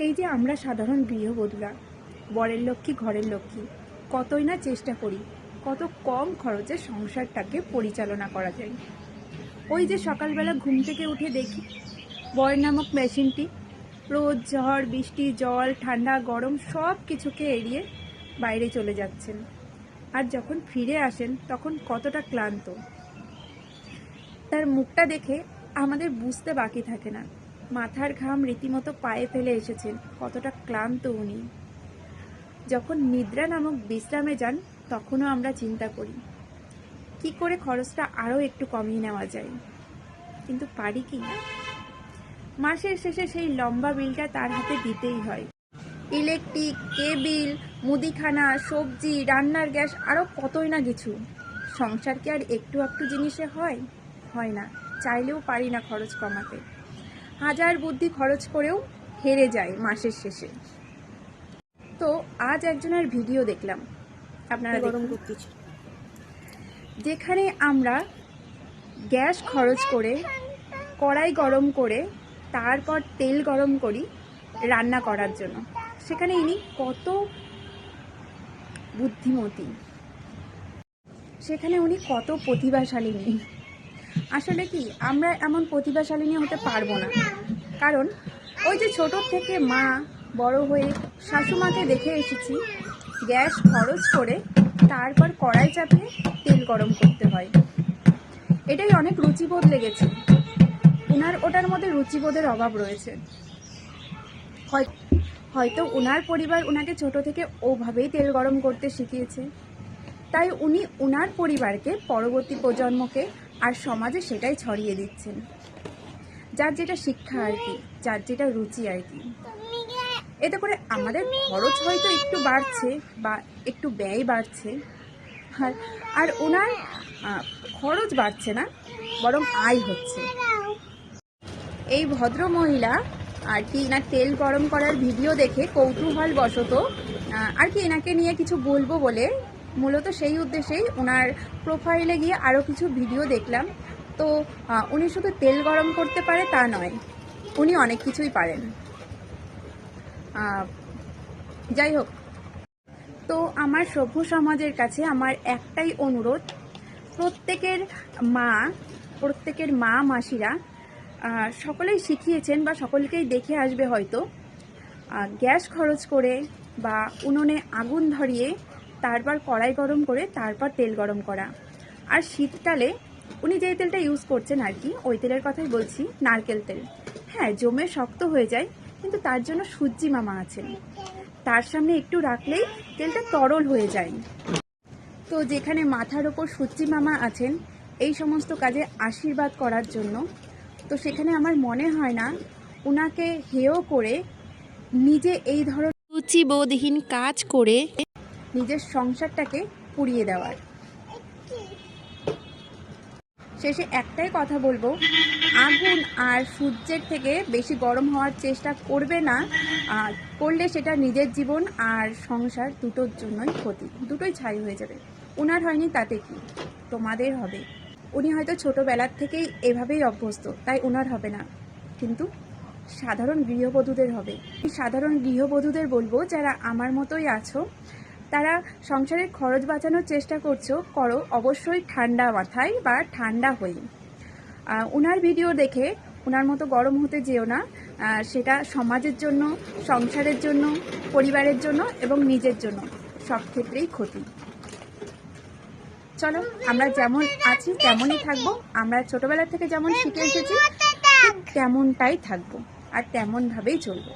এই যে আমরা সাধারণ গৃহবধূরা বরের লক্ষ্মী ঘরের লক্ষ্মী কতই না চেষ্টা করি কত কম খরচে সংসারটাকে পরিচালনা করা যায়। ওই যে সকালবেলা ঘুম থেকে উঠে দেখি বর নামক মেশিনটি রোদ ঝড় বৃষ্টি জল ঠান্ডা গরম সব কিছুকে এড়িয়ে বাইরে চলে যাচ্ছেন, আর যখন ফিরে আসেন তখন কতটা ক্লান্ত। তার মুখটা দেখে আমাদের বুঝতে বাকি থাকে না মাথার ঘাম রীতিমতো পায়ে ফেলে এসেছেন, কতটা ক্লান্ত উনি। যখন নিদ্রা নামক বিশ্রামে যান তখনও আমরা চিন্তা করি কি করে খরচটা আরও একটু কমিয়ে নেওয়া যায়, কিন্তু পারি কি? মাসের শেষে সেই লম্বা বিলটা তার হাতে দিতেই হয়। ইলেকট্রিক, কেবিল, মুদিখানা, সবজি, রান্নার গ্যাস, আরও কতই না কিছু। সংসার কি আর একটু একটু জিনিসে হয়? হয় না। চাইলেও পারি না খরচ কমাতে। হাজার বুদ্ধি খরচ করেও হেরে যায় মাসের শেষে। তো আজ একজনের ভিডিও দেখলাম, আপনারা গরম করতেছি, যেখানে আমরা গ্যাস খরচ করে কড়াই গরম করে তারপর তেল গরম করি রান্না করার জন্য। সেখানে ইনি কত বুদ্ধিমতী, সেখানে উনি কত প্রতিভাশালিনী। আসলে কি আমরা এমন প্রতিভাশালিনী হতে পারবো না, কারণ ওই যে ছোট থেকে মা বড় হয়ে শাশুমাকে দেখে এসেছি গ্যাস খরচ করে তারপর কড়াই চাপিয়ে তেল গরম করতে হয়। এটাই অনেক রুচিবোধ লেগেছে। ওনার ওটার মধ্যে রুচিবোধের অভাব রয়েছে। হয়তো ওনার পরিবার ওনাকে ছোট থেকে ওভাবেই তেল গরম করতে শিখিয়েছে, তাই উনি ওনার পরিবারকে, পরবর্তী প্রজন্মকে আর সমাজে সেটাই ছড়িয়ে দিচ্ছেন। যার যেটা শিক্ষা আর কি, যার যেটা রুচি আর কি। এতে করে আমাদের খরচ হয়তো একটু বাড়ছে বা একটু ব্যয় বাড়ছে, আর ওনার খরচ বাড়ছে না, বরং আয় হচ্ছে। এই ভদ্র মহিলা আর কি এনার তেল গরম করার ভিডিও দেখে কৌতূহল বশত আর কি এনাকে নিয়ে কিছু বলবো বলে মূলত সেই উদ্দেশ্যেই ওনার প্রোফাইলে গিয়ে আরও কিছু ভিডিও দেখলাম। তো উনি শুধু তেল গরম করতে পারে তা নয়, উনি অনেক কিছুই পারেন। যাই হোক, তো আমার সভ্য সমাজের কাছে আমার একটাই অনুরোধ, প্রত্যেকের মা মাসিরা সকলেই শিখিয়েছেন বা সকলকেই দেখে আসবে হয়তো গ্যাস খরচ করে বা উনুনে আগুন ধরিয়ে তারপর কড়াই গরম করে তারপর তেল গরম করা। আর শীতকালে উনি যেই তেলটা ইউজ করছেন আর কি, ওই তেলের কথাই বলছি, নারকেল তেল। হ্যাঁ, জমে শক্ত হয়ে যায়, কিন্তু তার জন্য সূর্যি মামা আছেন, তার সামনে একটু রাখলেই তেলটা তরল হয়ে যায়। তো যেখানে মাথার ওপর সূর্যি মামা আছেন এই সমস্ত কাজে আশীর্বাদ করার জন্য, তো সেখানে আমার মনে হয় না ওনাকে হেয় করে নিজে এই ধরনের রুচিবোধহীন কাজ করে নিজের সংসারটাকে পুড়িয়ে দেওয়ার। শেষে একটাই কথা বলবো, আগুন আর সূর্যের থেকে বেশি গরম হওয়ার চেষ্টা করবে না, করলে সেটা নিজের জীবন আর সংসার দুটোর জন্যই ক্ষতি, দুটোই ছাই হয়ে যাবে। ওনার হয়নি তাতে কি, তোমাদের হবে। উনি হয়তো ছোটোবেলার থেকেই এভাবেই অভ্যস্ত, তাই ওনার হবে না, কিন্তু সাধারণ গৃহবধূদের হবে। সাধারণ গৃহবধূদের বলবো, যারা আমার মতোই আছো, তারা সংসারের খরচ বাঁচানোর চেষ্টা করো অবশ্যই ঠান্ডা মাথায় বা ঠান্ডা হয়ে। ওনার ভিডিও দেখে ওনার মতো গরম হতে যেও না, সেটা সমাজের জন্য, সংসারের জন্য, পরিবারের জন্য এবং নিজের জন্য সব ক্ষেত্রেই ক্ষতি। চলো, আমরা যেমন আছি তেমনই থাকবো। আমরা ছোটবেলা থেকে যেমন শিখে এসেছি তেমনটাই থাকবো আর তেমনভাবেই চলবো।